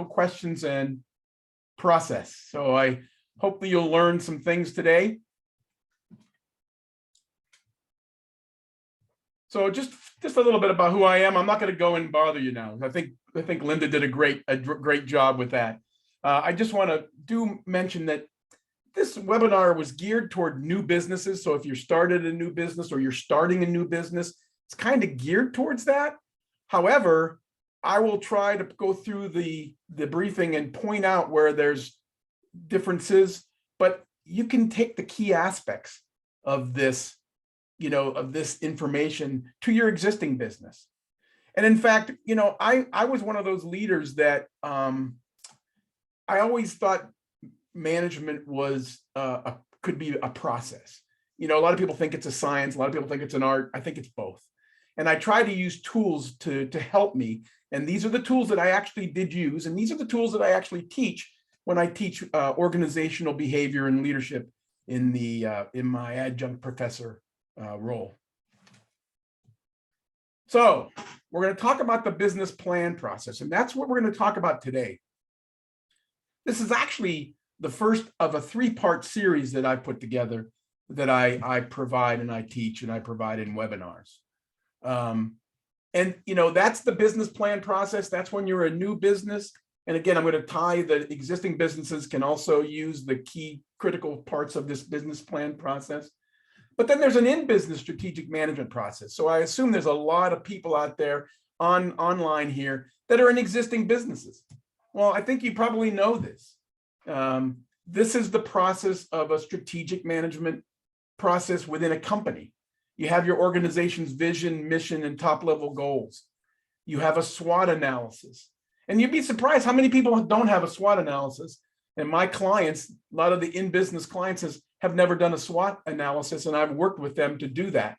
questions and process. So I hopefully you'll learn some things today. So just a little bit about who I am. I'm not going to go and bother you now. I think Linda did a great job with that. I just want to mention that this webinar was geared toward new businesses. So if you started a new business or you're starting a new business, it's kind of geared towards that. However, I will try to go through the briefing and point out where there's differences, but you can take the key aspects of this, of this information to your existing business. And in fact, I was one of those leaders that I always thought management was could be a process. A lot of people think it's a science, a lot of people think it's an art. I think it's both. And I try to use tools to help me. And these are the tools that I actually did use. And these are the tools that I actually teach when I teach organizational behavior and leadership in my adjunct professor role. So we're going to talk about the business plan process, and that's what we're going to talk about today. This is actually the first of a 3-part series that I put together that I provide and I teach and I provide in webinars. And that's the business plan process. That's when you're a new business. And again, I'm going to tie that existing businesses can also use the key critical parts of this business plan process. But then there's an in-business strategic management process. So I assume there's a lot of people out there online here that are in existing businesses. Well, I think you probably know this. This is the process of a strategic management process within a company. You have your organization's vision, mission, and top-level goals. You have a SWOT analysis. And you'd be surprised how many people don't have a SWOT analysis. And my clients, a lot of the in-business clients have never done a SWOT analysis, and I've worked with them to do that.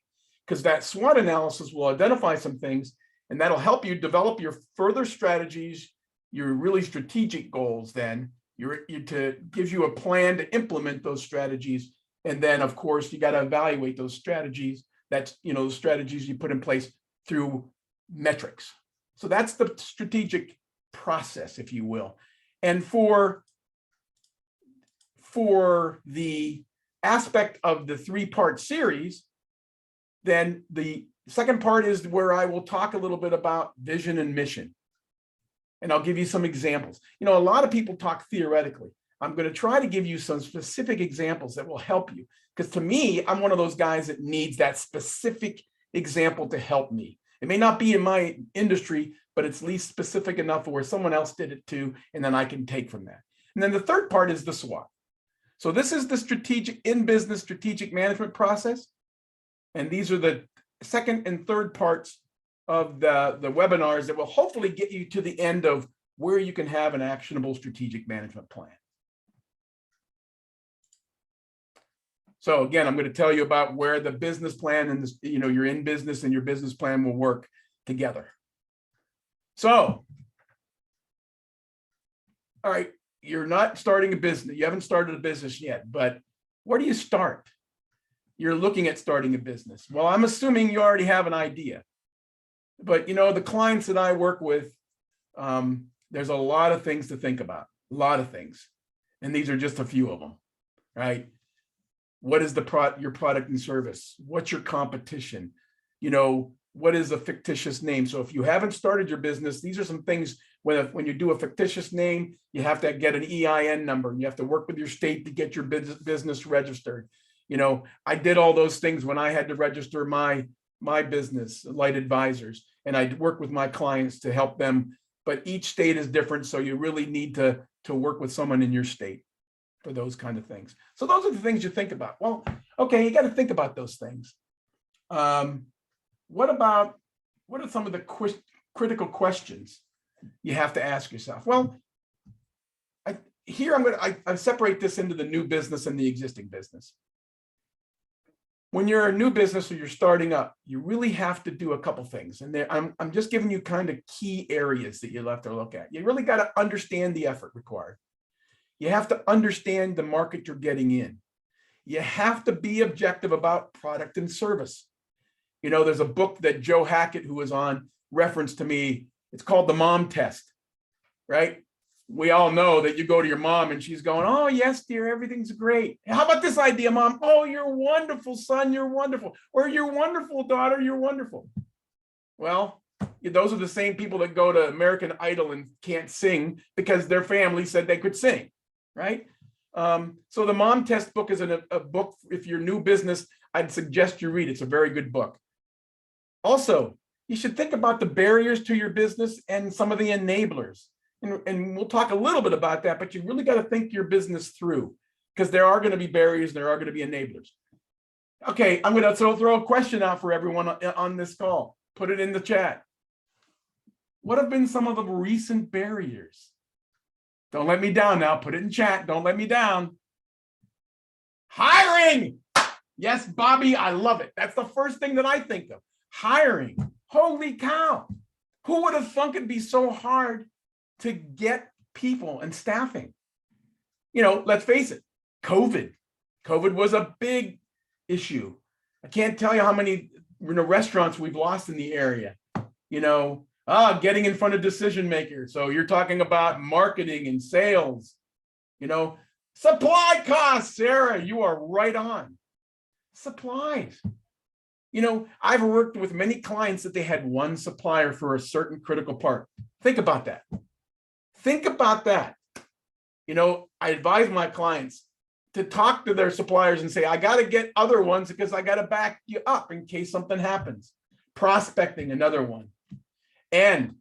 Because that SWOT analysis will identify some things, and that'll help you develop your further strategies, your really strategic goals then. Gives you a plan to implement those strategies. And then, of course, you got to evaluate those strategies. That's, those strategies you put in place through metrics. So that's the strategic process, if you will. And for the aspect of the 3-part series, then the second part is where I will talk a little bit about vision and mission. And I'll give you some examples. A lot of people talk theoretically. I'm going to try to give you some specific examples that will help you. Because to me, I'm one of those guys that needs that specific example to help me. It may not be in my industry, but it's at least specific enough where someone else did it too, and then I can take from that. And then the third part is the SWOT. So this is the in-business strategic management process. And these are the second and third parts of the webinars that will hopefully get you to the end of where you can have an actionable strategic management plan. So again, I'm going to tell you about where the business plan and your in business and your business plan will work together. So, all right, you're not starting a business. You haven't started a business yet, but where do you start? You're looking at starting a business. Well, I'm assuming you already have an idea. But the clients that I work with, there's a lot of things to think about, a lot of things. And these are just a few of them, right? What is your product and service? What's your competition? What is a fictitious name? So if you haven't started your business, these are some things when you do a fictitious name, you have to get an EIN number. And you have to work with your state to get your business registered. I did all those things when I had to register my business, Light Advisors, and I work with my clients to help them. But each state is different, so you really need to work with someone in your state for those kind of things. So those are the things you think about. Well, okay, you got to think about those things. What are some of the critical questions you have to ask yourself? Well, I separate this into the new business and the existing business. When you're a new business or you're starting up, you really have to do a couple things. And I'm just giving you kind of key areas that you'll have to look at. You really got to understand the effort required. You have to understand the market you're getting in. You have to be objective about product and service. There's a book that Joe Hackett, who was on, referenced to me. It's called The Mom Test, right? we all know that you go to your mom and she's going, oh, yes, dear, everything's great. How about this idea, mom? Oh, you're wonderful, son, you're wonderful. Or you're wonderful, daughter, you're wonderful. Well, those are the same people that go to American Idol and can't sing because their family said they could sing, right? So the Mom Test book is a book, if you're new business, I'd suggest you read. It's a very good book. Also, you should think about the barriers to your business and some of the enablers. And we'll talk a little bit about that, but you really got to think your business through because there are going to be barriers, there are going to be enablers. Okay, I'm going to throw a question out for everyone on this call. Put it in the chat. What have been some of the recent barriers? Don't let me down now. Put it in chat. Don't let me down. Hiring. Yes, Bobby, I love it. That's the first thing that I think of. Hiring. Holy cow. Who would have thunk it'd be so hard to get people and staffing? You know, let's face it, COVID was a big issue. I can't tell you how many restaurants we've lost in the area, getting in front of decision makers. So you're talking about marketing and sales, supply costs. Sarah, you are right on. Supplies. I've worked with many clients that they had one supplier for a certain critical part. Think about that. Think about that. I advise my clients to talk to their suppliers and say, I got to get other ones because I got to back you up in case something happens. Prospecting, another one. And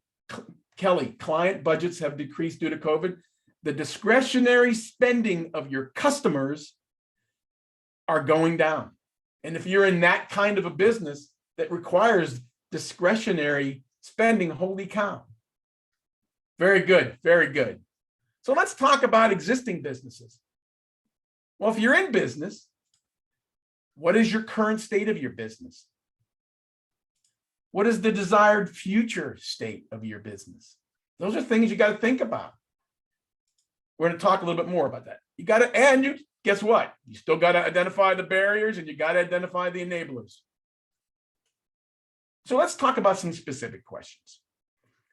Kelly, client budgets have decreased due to COVID. The discretionary spending of your customers are going down. And if you're in that kind of a business that requires discretionary spending, holy cow. Very good, very good. So let's talk about existing businesses. Well, if you're in business, what is your current state of your business? What is the desired future state of your business? Those are things you got to think about. We're going to talk a little bit more about that. You got to, and you guess what? You still got to identify the barriers and you got to identify the enablers. So let's talk about some specific questions.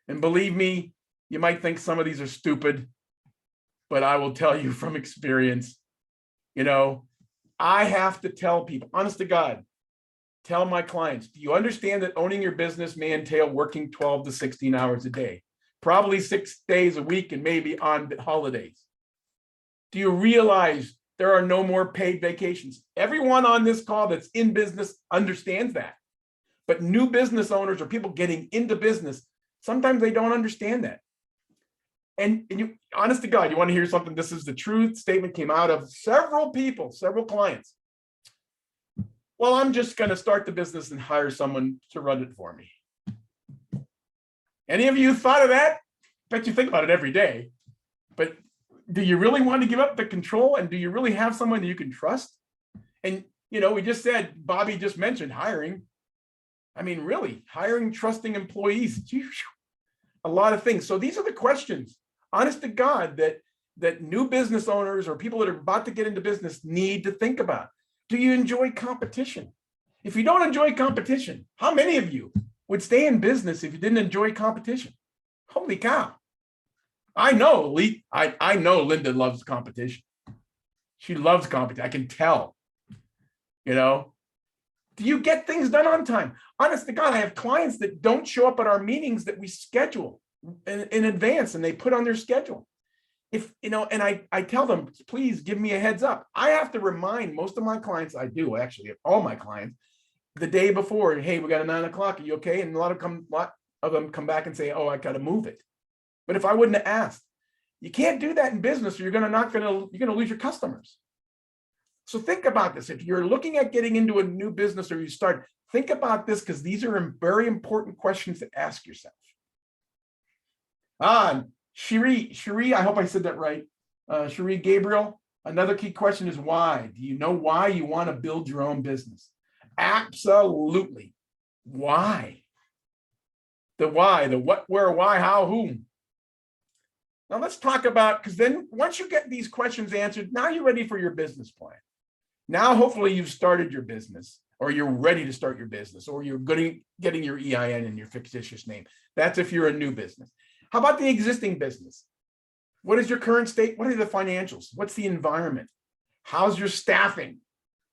And believe me, you might think some of these are stupid, but I will tell you from experience, I have to tell people, honest to God, tell my clients, do you understand that owning your business may entail working 12 to 16 hours a day, probably 6 days a week and maybe on holidays? Do you realize there are no more paid vacations? Everyone on this call that's in business understands that. But new business owners or people getting into business, sometimes they don't understand that. And you, honest to God, you want to hear something? This is the truth statement, came out of several people, several clients. Well, I'm just going to start the business and hire someone to run it for me. Any of you thought of that? Bet you think about it every day. But do you really want to give up the control? And do you really have someone that you can trust? And, we just said, Bobby just mentioned hiring. I mean, really, hiring trusting employees, a lot of things. So these are the questions, honest to God, that new business owners or people that are about to get into business need to think about. Do you enjoy competition? If you don't enjoy competition, how many of you would stay in business if you didn't enjoy competition? Holy cow. I know Linda loves competition. She loves competition. I can tell, Do you get things done on time? Honest to God, I have clients that don't show up at our meetings that we schedule in advance and they put on their schedule. If, and I tell them, please give me a heads up. I have to remind most of my clients, I do actually, all my clients, the day before, hey, we got a 9 o'clock, are you okay? And a lot of them come back and say, oh, I got to move it. But if I wouldn't have asked, you can't do that in business or you're going to lose your customers. So think about this. If you're looking at getting into a new business or you start, think about this because these are very important questions to ask yourself. Cherie, I hope I said that right. Cherie Gabriel, another key question is why? Do you know why you want to build your own business? Absolutely. Why? The why, the what, where, why, how, whom. Now let's talk about, because then once you get these questions answered, now you're ready for your business plan. Now, hopefully you've started your business or you're ready to start your business or you're getting your EIN and your fictitious name. That's if you're a new business. How about the existing business? What is your current state? What are the financials? What's the environment? How's your staffing?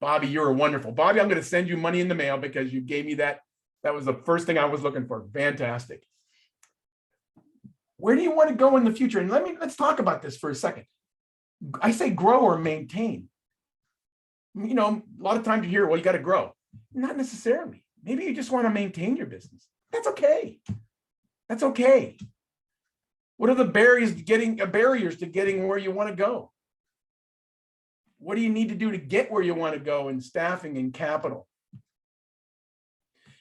Bobby, you're wonderful. Bobby, I'm going to send you money in the mail because you gave me that. That was the first thing I was looking for. Fantastic. Where do you want to go in the future? And let's talk about this for a second. I say grow or maintain. You know, a lot of times you hear, well, you got to grow. Not necessarily. Maybe you just want to maintain your business. That's okay. That's okay. What are the barriers to getting where you want to go? What do you need to do to get where you want to go in staffing and capital?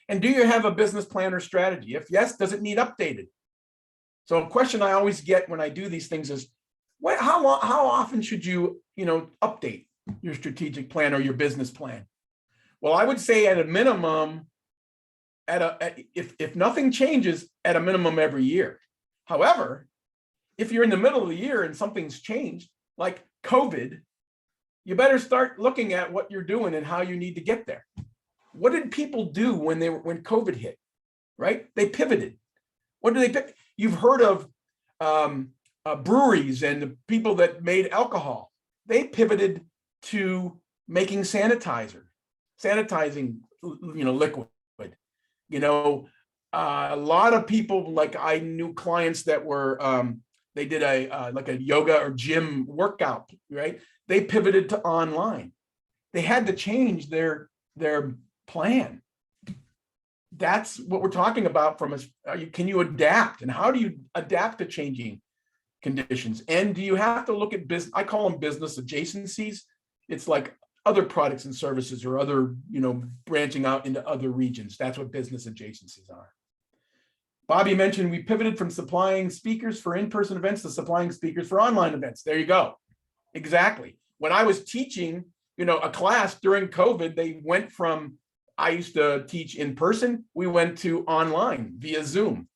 And do you have a business plan or strategy? If yes, does it need updated? So a question I always get when I do these things is, how often should you update your strategic plan or your business plan? Well, I would say at a minimum, if nothing changes, at a minimum every year. However, if you're in the middle of the year and something's changed, like COVID, you better start looking at what you're doing and how you need to get there. What did people do when COVID hit? Right? They pivoted. What do they pick? You've heard of breweries and the people that made alcohol. They pivoted to making sanitizing liquid. A lot of people, like I knew clients that were they did like a yoga or gym workout, right? They pivoted to online. They had to change their plan. That's what we're talking about can you adapt, and how do you adapt to changing conditions? And do you have to look at business? I call them business adjacencies. It's like other products and services or other, branching out into other regions. That's what business adjacencies are. Bobby mentioned we pivoted from supplying speakers for in-person events to supplying speakers for online events. There you go. Exactly. When I was teaching, a class during COVID, they went from, I used to teach in person, we went to online via Zoom.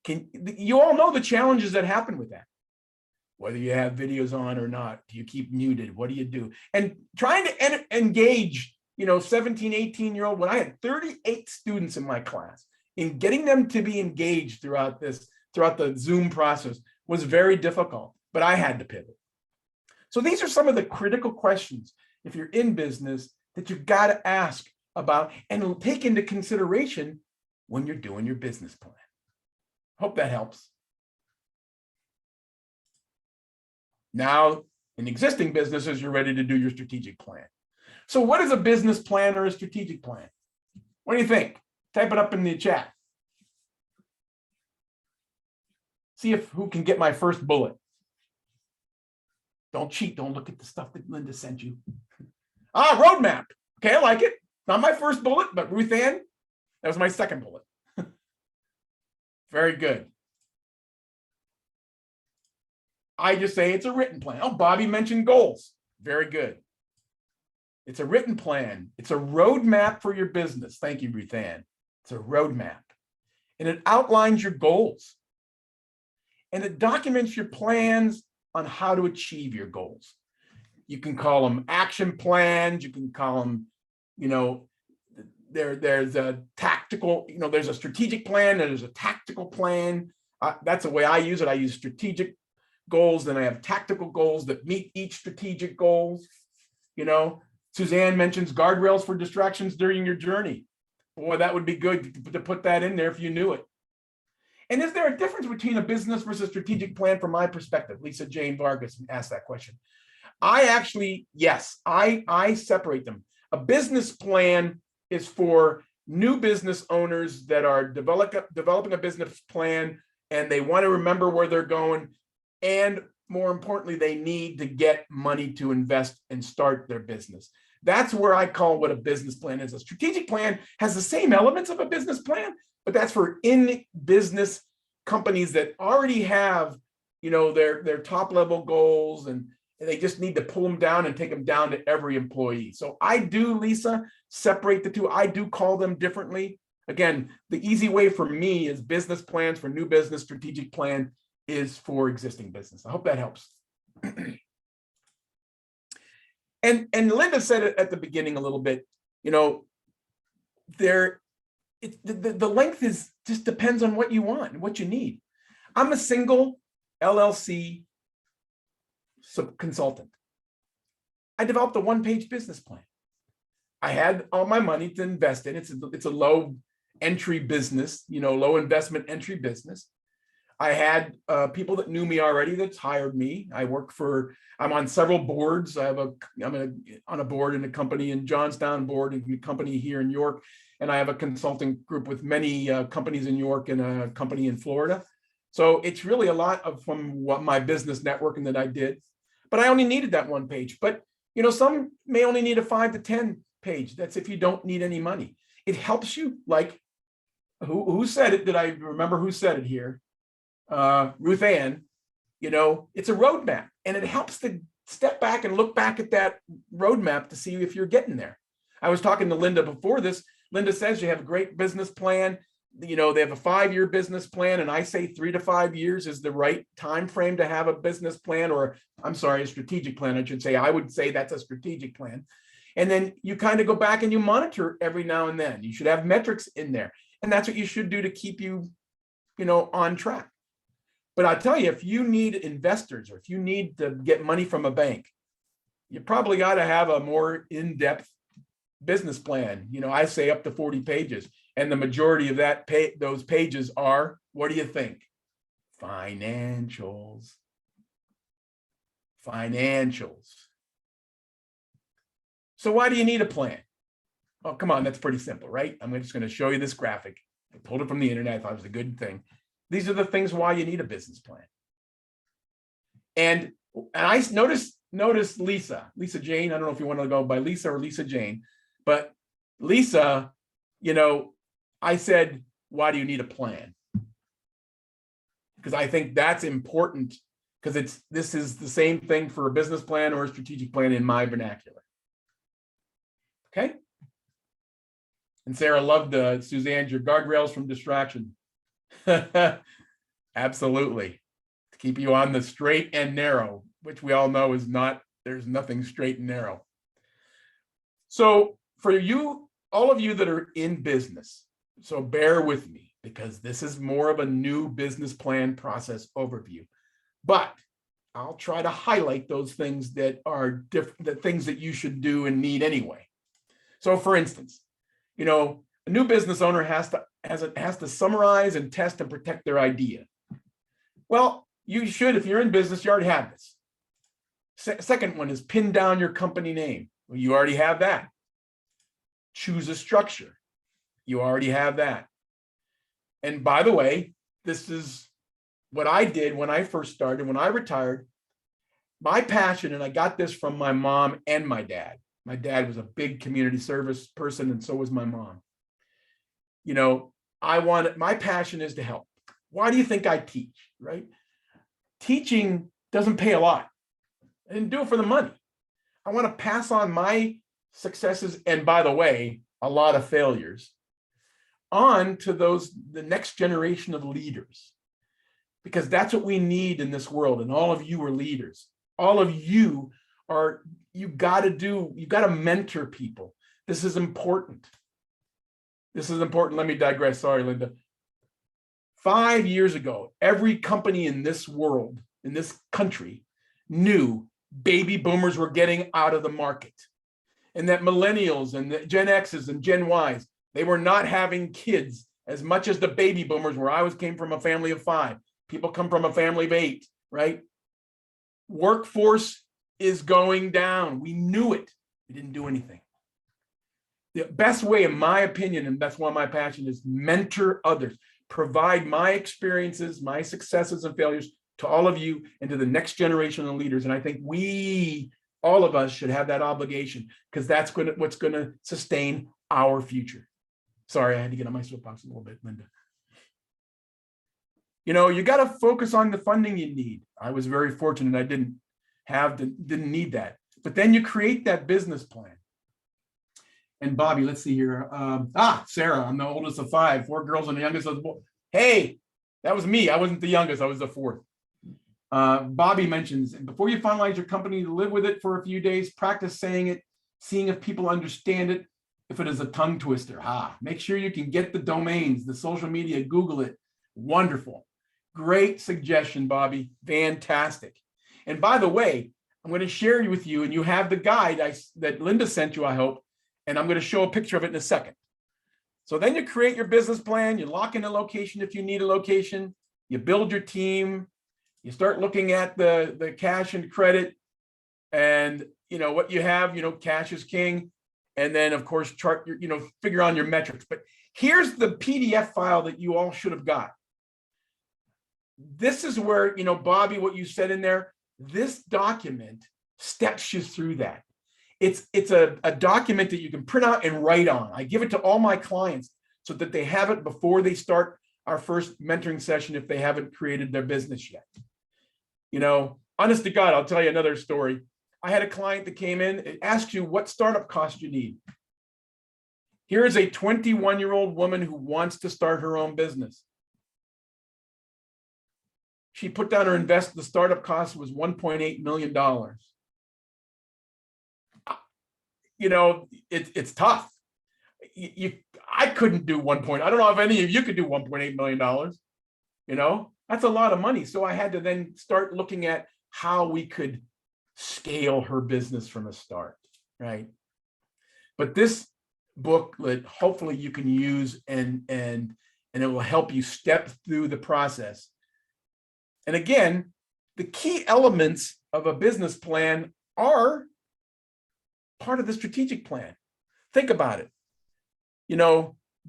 You all know the challenges that happen with that. Whether you have videos on or not, do you keep muted? What do you do? And trying to engage, 17, 18-year-old, when I had 38 students in my class, in getting them to be engaged throughout the Zoom process was very difficult, but I had to pivot. So these are some of the critical questions, if you're in business, that you've got to ask about and take into consideration when you're doing your business plan. Hope that helps. Now, in existing businesses, you're ready to do your strategic plan. So what is a business plan or a strategic plan? What do you think? Type it up in the chat. See who can get my first bullet. Don't cheat. Don't look at the stuff that Linda sent you. Roadmap. Okay, I like it. Not my first bullet, but Ruth Ann, that was my second bullet. Very good. I just say it's a written plan. Oh, Bobby mentioned goals. Very good. It's a written plan. It's a roadmap for your business. Thank you, Ruth Ann. It's a roadmap. And it outlines your goals. And it documents your plans on how to achieve your goals. You can call them action plans. You can call them, there's a tactical, there's a strategic plan, and there's a tactical plan. That's the way I use it. I use strategic goals, then I have tactical goals that meet each strategic goals. Suzanne mentions guardrails for distractions during your journey. Boy, that would be good to put that in there if you knew it. And is there a difference between a business versus strategic plan from my perspective? Lisa Jane Vargas asked that question. Yes, I separate them. A business plan is for new business owners that are developing a business plan, and they want to remember where they're going. And more importantly, they need to get money to invest and start their business. That's where I call what a business plan is. A strategic plan has the same elements of a business plan, but that's for in-business companies that already have, their top level goals, and they just need to pull them down and take them down to every employee. So I do, Lisa, separate the two. I do call them differently. Again, the easy way for me is business plans for new business, strategic plan is for existing business. I hope that helps. And Linda said it at the beginning a little bit, the length just depends on what you want and what you need. I'm a single LLC consultant. I developed a one-page business plan. I had all my money to invest in. It's a low entry business, low investment entry business. I had people that knew me already that's hired me. I'm on several boards. I'm on a board in a company in Johnstown, board in a company here in York, and I have a consulting group with many companies in York and a company in Florida. So it's really a lot from what my business networking that I did, but I only needed that one page. But some may only need a 5 to 10 page. That's if you don't need any money. It helps you. Like who said it? Did I remember who said it here? Ruth Ann. It's a roadmap, and it helps to step back and look back at that roadmap to see if you're getting there. I was talking to Linda before this. Linda says you have a great business plan. They have a 5-year business plan, and I say 3 to 5 years is the right time frame to have a business plan, or I'm sorry, a strategic plan. I should say. I would say that's a strategic plan. And then you kind of go back and you monitor every now and then. You should have metrics in there, and that's what you should do to keep you, on track. But I tell you, if you need investors or if you need to get money from a bank, you probably got to have a more in-depth business plan. I say up to 40 pages. And the majority of those pages are, what do you think? Financials. So why do you need a plan? Oh, come on, that's pretty simple, right? I'm just going to show you this graphic. I pulled it from the internet. I thought it was a good thing. These are the things why you need a business plan. And I noticed Lisa Jane. I don't know if you want to go by Lisa or Lisa Jane, but Lisa, I said, why do you need a plan? Because I think that's important, because this is the same thing for a business plan or a strategic plan in my vernacular. Okay. And Sarah loved Suzanne, your guardrails from distraction. Absolutely. To keep you on the straight and narrow, which we all know there's nothing straight and narrow. So for you, all of you that are in business, so bear with me, because this is more of a new business plan process overview. But I'll try to highlight those things that are different, the things that you should do and need anyway. So for instance, a new business owner has to summarize and test and protect their idea. Well, you should, if you're in business, you already have this. Second one is pin down your company name. Well, you already have that. Choose a structure. You already have that. And by the way, this is what I did when I first started. When I retired, my passion, and I got this from my mom and my dad. My dad was a big community service person, and so was my mom. My passion is to help. Why do you think I teach, right? Teaching doesn't pay a lot. I didn't do it for the money. I want to pass on my successes, and by the way, a lot of failures, on to the next generation of leaders, because that's what we need in this world. And all of you are leaders. All of you got to mentor people. This is important. Let me digress. Sorry, Linda. 5 years ago, every company in this world, in this country, knew baby boomers were getting out of the market, and that millennials and the Gen X's and Gen Y's, they were not having kids as much as the baby boomers were. Came from a family of 5. People come from a family of 8, right? Workforce is going down. We knew it. We didn't do anything. The best way, in my opinion, and that's why my passion is, mentor others. Provide my experiences, my successes and failures to all of you and to the next generation of leaders. And I think all of us should have that obligation, because that's what's going to sustain our future. Sorry, I had to get on my soapbox a little bit, Linda. You got to focus on the funding you need. I was very fortunate. I didn't need that. But then you create that business plan. And Bobby, let's see here. Sarah, I'm the oldest of 5, 4 girls and the youngest of the boy. Hey, that was me. I wasn't the youngest. I was the 4th. Bobby mentions, before you finalize your company, live with it for a few days, practice saying it, seeing if people understand it. If it is a tongue twister, make sure you can get the domains, the social media, Google it. Wonderful. Great suggestion, Bobby. Fantastic. And by the way, I'm going to share with you, and you have the guide that Linda sent you, I hope, and I'm going to show a picture of it in a second. So then you create your business plan, you lock in a location if you need a location, you build your team, you start looking at the cash and credit, and what you have, cash is king. And then of course chart your, figure on your metrics. But here's the PDF file that you all should have got. This is where, Bobby, what you said in there, this document steps you through that. It's a document that you can print out and write on. I give it to all my clients so that they have it before they start our first mentoring session if they haven't created their business yet. Honest to God, I'll tell you another story. I had a client that came in, it asks you what startup cost you need. Here is a 21-year-old woman who wants to start her own business. She put down her the startup cost was $1.8 million. It's tough. I couldn't do I don't know if any of you could do $1.8 million. That's a lot of money. So I had to then start looking at how we could scale her business from a start, right? But this booklet, hopefully you can use and it will help you step through the process. And again, the key elements of a business plan are part of the strategic plan. Think about it.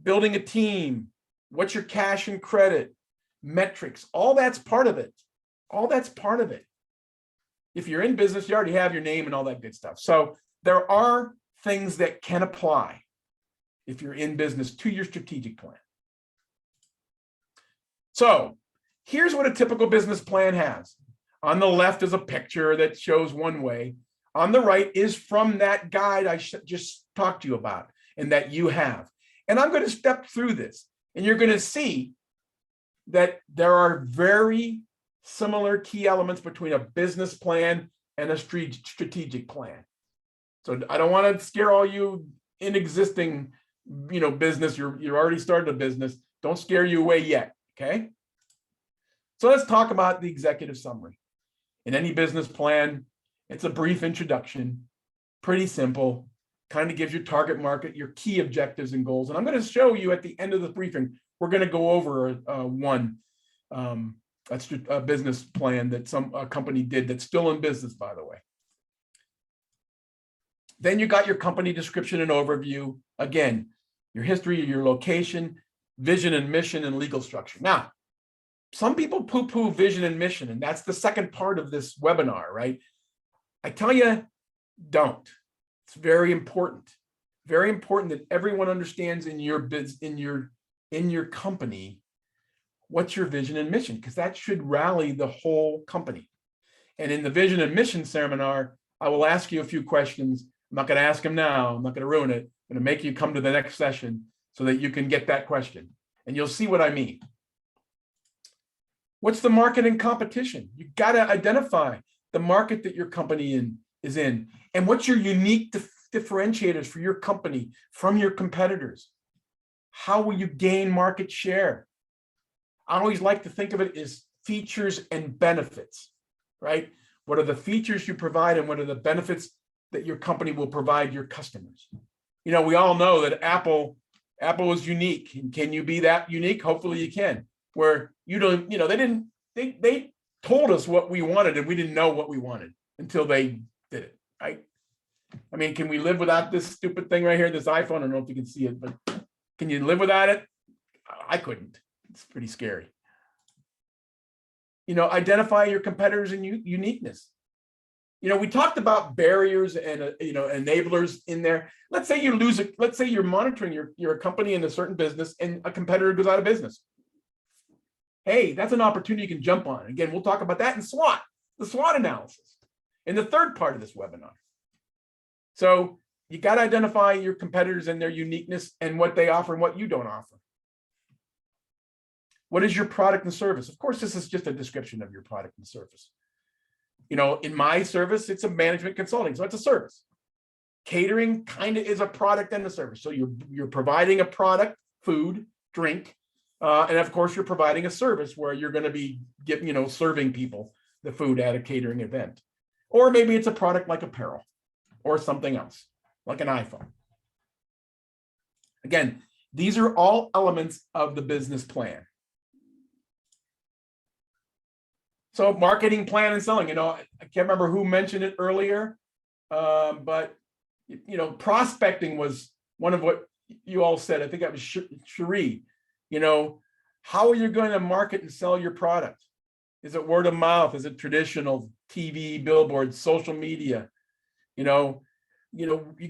Building a team, what's your cash and credit, metrics, all that's part of it. All that's part of it. If you're in business, you already have your name and all that good stuff. So there are things that can apply if you're in business to your strategic plan. So here's what a typical business plan has. On the left is a picture that shows one way. On the right is from that guide I just talked to you about and that you have. And I'm going to step through this, and you're going to see that there are very similar key elements between a business plan and a strategic plan. So I don't want to scare all you in existing, business. You're already started a business. Don't scare you away yet. Okay. So let's talk about the executive summary. In any business plan, it's a brief introduction, pretty simple, kind of gives your target market, your key objectives and goals. And I'm going to show you at the end of the briefing, we're going to go over one. That's a business plan that a company did that's still in business, by the way. Then you got your company description and overview. Again, your history, your location, vision and mission, and legal structure. Now, some people poo-poo vision and mission, and that's the second part of this webinar, right? I tell you, don't. It's very important. Very important that everyone understands in your company what's your vision and mission, because that should rally the whole company. And in the vision and mission seminar, I will ask you a few questions. I'm not going to ask them now. I'm not going to ruin it. I'm going to make you come to the next session so that you can get that question. And you'll see what I mean. What's the market and competition? You got to identify the market that your company is in. And what's your unique differentiators for your company from your competitors? How will you gain market share? I always like to think of it as features and benefits, right? What are the features you provide and what are the benefits that your company will provide your customers? We all know that Apple is unique. And can you be that unique? Hopefully you can. Where they told us what we wanted and we didn't know what we wanted until they did it, right? I mean, can we live without this stupid thing right here, this iPhone? I don't know if you can see it, but can you live without it? I couldn't. It's pretty scary. Identify your competitors and uniqueness. We talked about barriers and enablers in there. Let's say you lose it. Let's say you're monitoring your company in a certain business and a competitor goes out of business. Hey, that's an opportunity you can jump on. Again, we'll talk about that in SWOT, the SWOT analysis, in the third part of this webinar. So you got to identify your competitors and their uniqueness and what they offer and what you don't offer. What is your product and service? Of course, this is just a description of your product and service. In my service, it's a management consulting, so it's a service. Catering kind of is a product and a service. So you're providing a product, food, drink, and of course, you're providing a service where you're going to be serving people the food at a catering event. Or maybe it's a product like apparel or something else, like an iPhone. Again, these are all elements of the business plan. So marketing plan and selling, I can't remember who mentioned it earlier, but prospecting was one of what you all said. I think that was Cherie. How are you going to market and sell your product? Is it word of mouth? Is it traditional TV, billboards, social media? You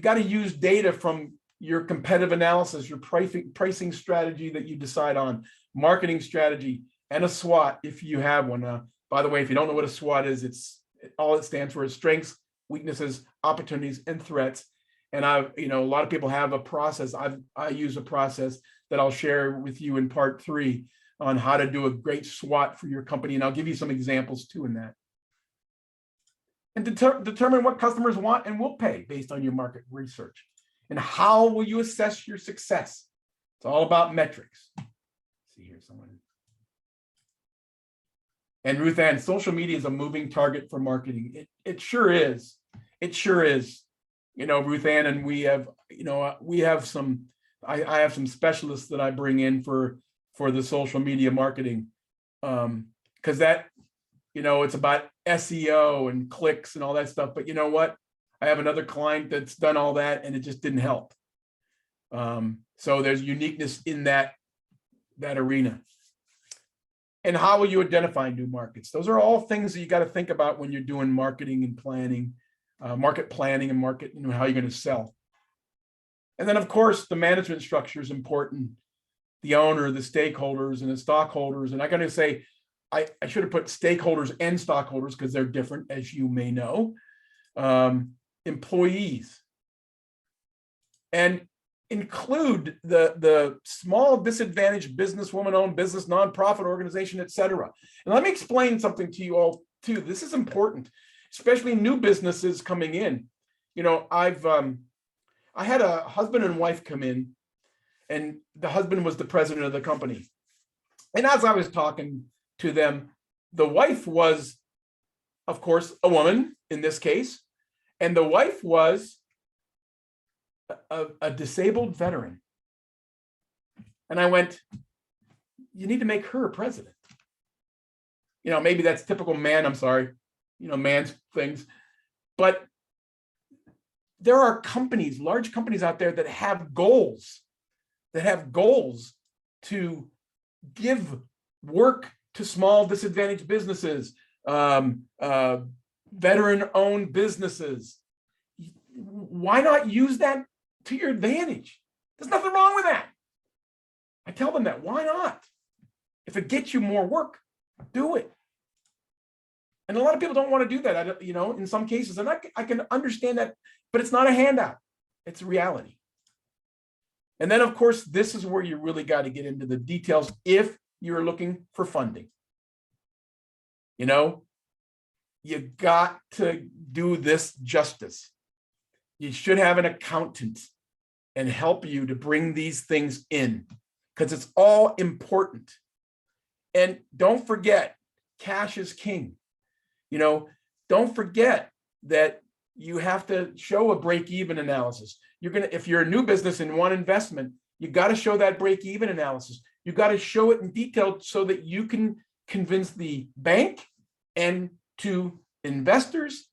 got to use data from your competitive analysis, your pricing strategy that you decide on, marketing strategy, and a SWOT if you have one. By the way, if you don't know what a SWOT is, all it stands for is strengths, weaknesses, opportunities, and threats. And a lot of people have a process. I use a process that I'll share with you in part 3 on how to do a great SWOT for your company. And I'll give you some examples too in that. And determine what customers want and will pay based on your market research. And how will you assess your success? It's all about metrics. Let's see here, someone. And Ruth Ann, social media is a moving target for marketing. It sure is. It sure is. Ruth Ann, and we have some, I have some specialists that I bring in for the social media marketing. Because that, it's about SEO and clicks and all that stuff. But you know what? I have another client that's done all that and it just didn't help. So there's uniqueness in that arena. And how will you identify new markets? Those are all things that you got to think about when you're doing marketing and planning, market planning and market, how you're going to sell. And then, of course, the management structure is important. The owner, the stakeholders, and the stockholders. And I'm going to say, I should have put stakeholders and stockholders because they're different, as you may know. Employees. And include the small disadvantaged business, woman-owned business, nonprofit organization, etc. And let me explain something to you all too. This is important, especially new businesses coming in. I had a husband and wife come in, and the husband was the president of the company. And as I was talking to them, the wife was, of course, a woman in this case, and the wife was a disabled veteran. And I went, you need to make her president. Maybe that's typical man, I'm sorry, man's things. But there are companies, large companies out there that have goals to give work to small disadvantaged businesses, veteran-owned businesses. Why not use that to your advantage? There's nothing wrong with that. I tell them that. Why not? If it gets you more work, do it. And a lot of people don't want to do that. In some cases, and I can understand that, but it's not a handout. It's a reality. And then, of course, this is where you really got to get into the details if you're looking for funding. You got to do this justice. You should have an accountant and help you to bring these things in because it's all important. And don't forget, cash is king. Don't forget that you have to show a break-even analysis. If you're a new business in one investment, you got to show that break-even analysis. You got to show it in detail so that you can convince the bank and to investors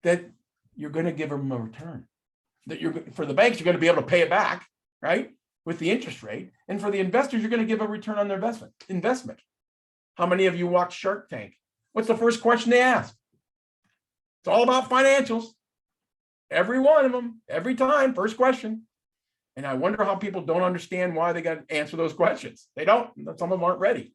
that you're going to give them a return. That for the banks, you're going to be able to pay it back, right, with the interest rate. And for the investors, you're going to give a return on their investment. How many of you watch Shark Tank? What's the first question they ask? It's all about financials. Every one of them, every time, first question. And I wonder how people don't understand why they got to answer those questions. They don't. Some of them aren't ready.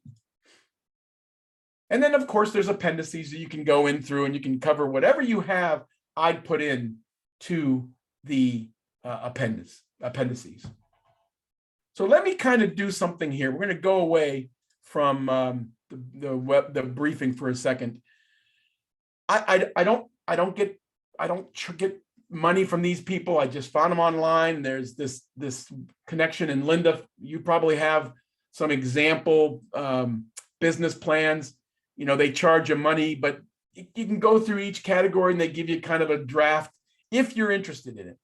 And then, of course, there's appendices that you can go in through and you can cover whatever you have. I'd put in to the appendices. So let me kind of do something here. We're going to go away from the briefing for a second. I don't get money from these people. I just found them online. There's this connection. And Linda, you probably have some example business plans. They charge you money, but you can go through each category and they give you kind of a draft if you're interested in it.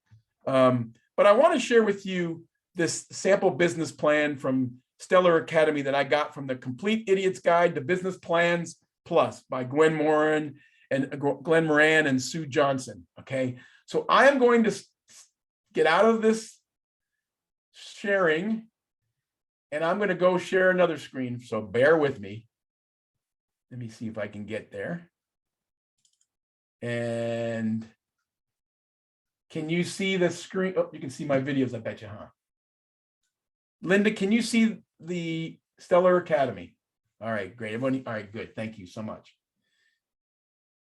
But I want to share with you this sample business plan from Stellar Academy that I got from the Complete Idiot's Guide to Business Plans Plus by Glenn Moran and Sue Johnson. Okay, so I am going to get out of this sharing and I'm going to go share another screen. So bear with me. Let me see if I can get there. And can you see the screen? Oh, you can see my videos, I bet you, huh? Linda, can you see the Stellar Academy? All right, great. Everybody, all right, good. Thank you so much.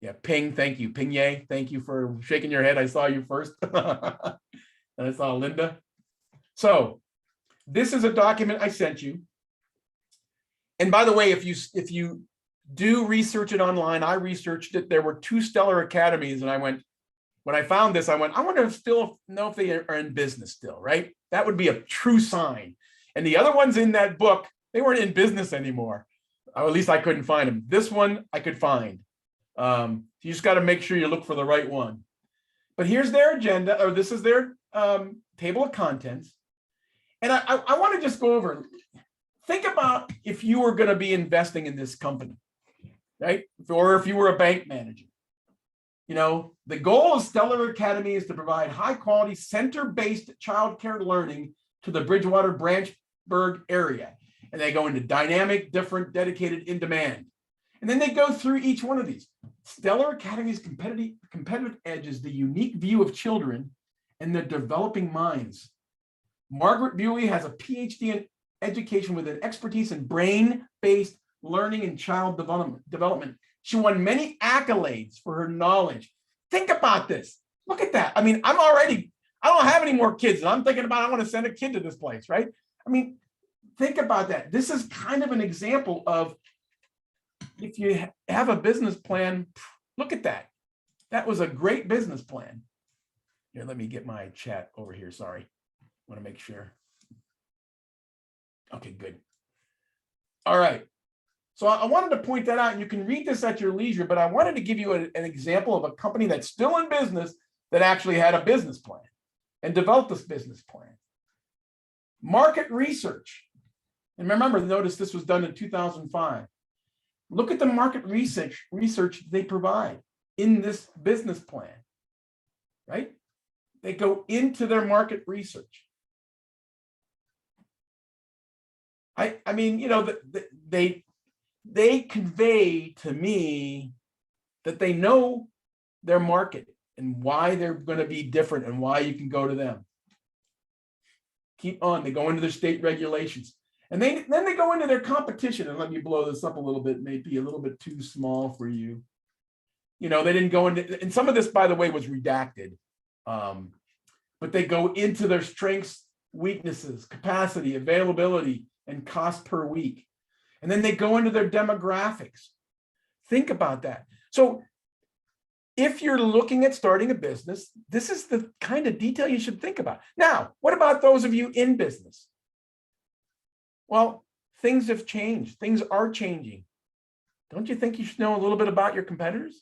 Yeah, Ping, thank you. Ping Ye, thank you for shaking your head. I saw you first. And I saw Linda. So this is a document I sent you. And by the way, if you do research it online, I researched it. There were 2 Stellar Academies, and I went, when I found this, I went, I wonder if still know if they are in business still, right? That would be a true sign. And the other ones in that book, they weren't in business anymore. Or at least I couldn't find them. This one I could find. You just got to make sure you look for the right one. But here's their agenda, or this is their table of contents. And I want to just go over, think about if you were going to be investing in this company, right? Or if you were a bank manager. You know, the goal of Stellar Academy is to provide high quality center-based childcare learning to the Bridgewater Branchburg area. And they go into dynamic, different, dedicated, in demand. And then they go through each one of these. Stellar Academy's competitive edge is the unique view of children and their developing minds. Margaret Bewley has a PhD in education with an expertise in brain-based learning and child development. She won many accolades for her knowledge. Think about this. Look at that. I mean, I don't have any more kids, and I'm thinking about, I want to send a kid to this place, right? I mean, think about that. This is kind of an example of, if you have a business plan, look at that. That was a great business plan. Here, let me get my chat over here. Sorry. I want to make sure. Okay, good. All right. So I wanted to point that out, and you can read this at your leisure, but I wanted to give you an example of a company that's still in business that actually had a business plan and developed this business plan. Market research. And remember, notice this was done in 2005. Look at the market research they provide in this business plan, right? They go into their market research. I mean, you know, they convey to me that they know their market and why they're going to be different and why you can go to them. Keep on. They go into their state regulations. And then they go into their competition. And let me blow this up a little bit, maybe a little bit too small for you. You know, they didn't go into, and some of this, by the way, was redacted. But they go into their strengths, weaknesses, capacity, availability, and cost per week. And then they go into their demographics. Think about that. So if you're looking at starting a business, this is the kind of detail you should think about. Now, what about those of you in business? Well, things have changed. Things are changing. Don't you think you should know a little bit about your competitors?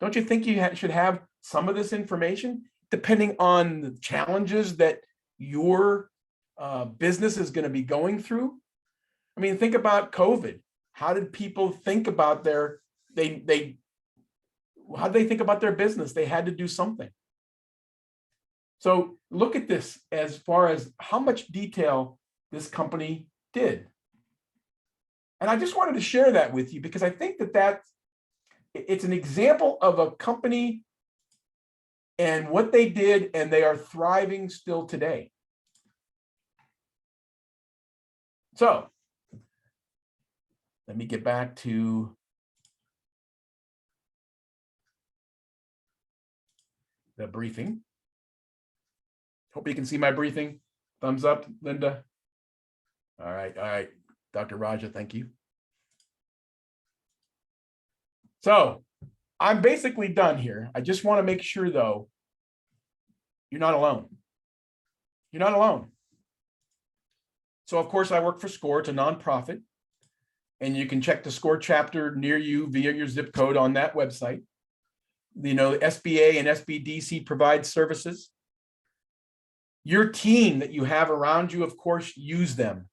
Don't you think you should have some of this information, depending on the challenges that your business is going to be going through? I mean, think about COVID. How did people think about how did they think about their business? They had to do something. So look at this as far as how much detail this company did. And I just wanted to share that with you because I think that it's an example of a company and what they did, and they are thriving still today. So let me get back to the briefing. Hope you can see my briefing. Thumbs up, Linda. All right, Dr. Raja, thank you. So I'm basically done here. I just want to make sure, though, you're not alone. You're not alone. So, of course, I work for SCORE. It's a nonprofit. and you can check the SCORE chapter near you via your zip code on that website. You know, SBA and SBDC provide services. Your team that you have around you, of course, use them.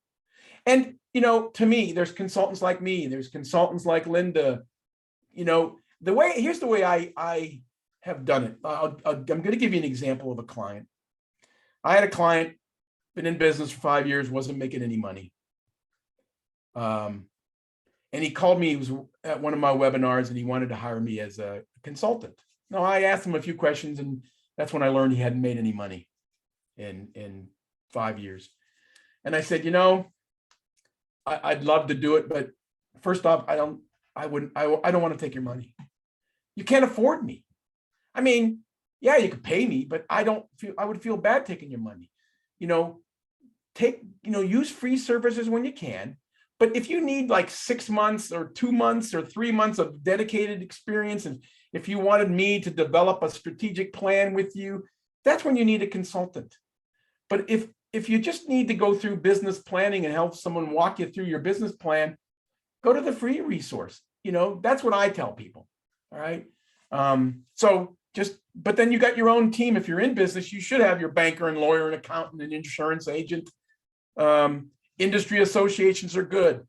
And, you know, to me, there's consultants like me, there's consultants like Linda. You know, here's the way I have done it. I'm going to give you an example of a client. I had a client, been in business for 5 years, wasn't making any money. And he called me, he was at one of my webinars, and he wanted to hire me as a consultant. Now, I asked him a few questions, and that's when I learned he hadn't made any money in 5 years. And I said, you know, I'd love to do it, but first off, I don't want to take your money. You can't afford me. I mean, yeah, you could pay me, but I would feel bad taking your money. You know, use free services when you can. But if you need like 6 months or 2 months or 3 months of dedicated experience, and if you wanted me to develop a strategic plan with you, that's when you need a consultant. But if you just need to go through business planning and help someone walk you through your business plan, go to the free resource. You know, that's what I tell people. All right. But then you got your own team. If you're in business, you should have your banker and lawyer and accountant and insurance agent. Industry associations are good.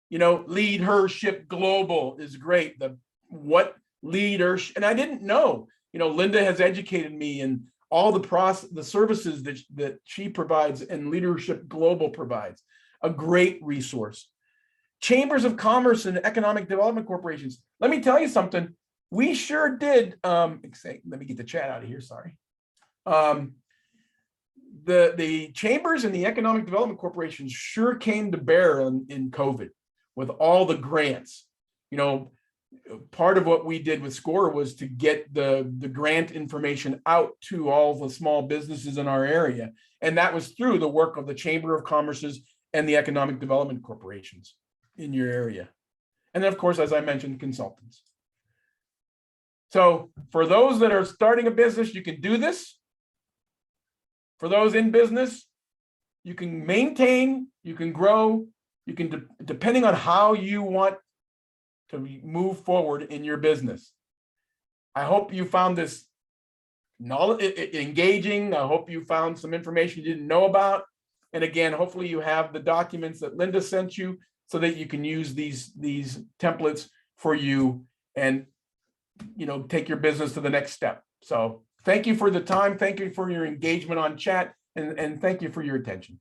You know, Leadership Global is great. And I didn't know, you know, Linda has educated me in all the services that she provides and Leadership Global provides. A great resource. Chambers of Commerce and Economic Development Corporations. Let me tell you something. We sure did. Let me get the chat out of here. Sorry. The chambers and the economic development corporations sure came to bear in COVID with all the grants. You know, part of what we did with SCORE was to get the grant information out to all the small businesses in our area. And that was through the work of the Chamber of Commerce's and the economic development corporations in your area. And then, of course, as I mentioned, consultants. So for those that are starting a business, you can do this. For those in business, you can maintain, you can grow, you can, depending on how you want to move forward in your business. I hope you found this engaging. I hope you found some information you didn't know about. And again, hopefully you have the documents that Linda sent you so that you can use these templates for you and, you know, take your business to the next step. So thank you for the time. Thank you for your engagement on chat, and thank you for your attention.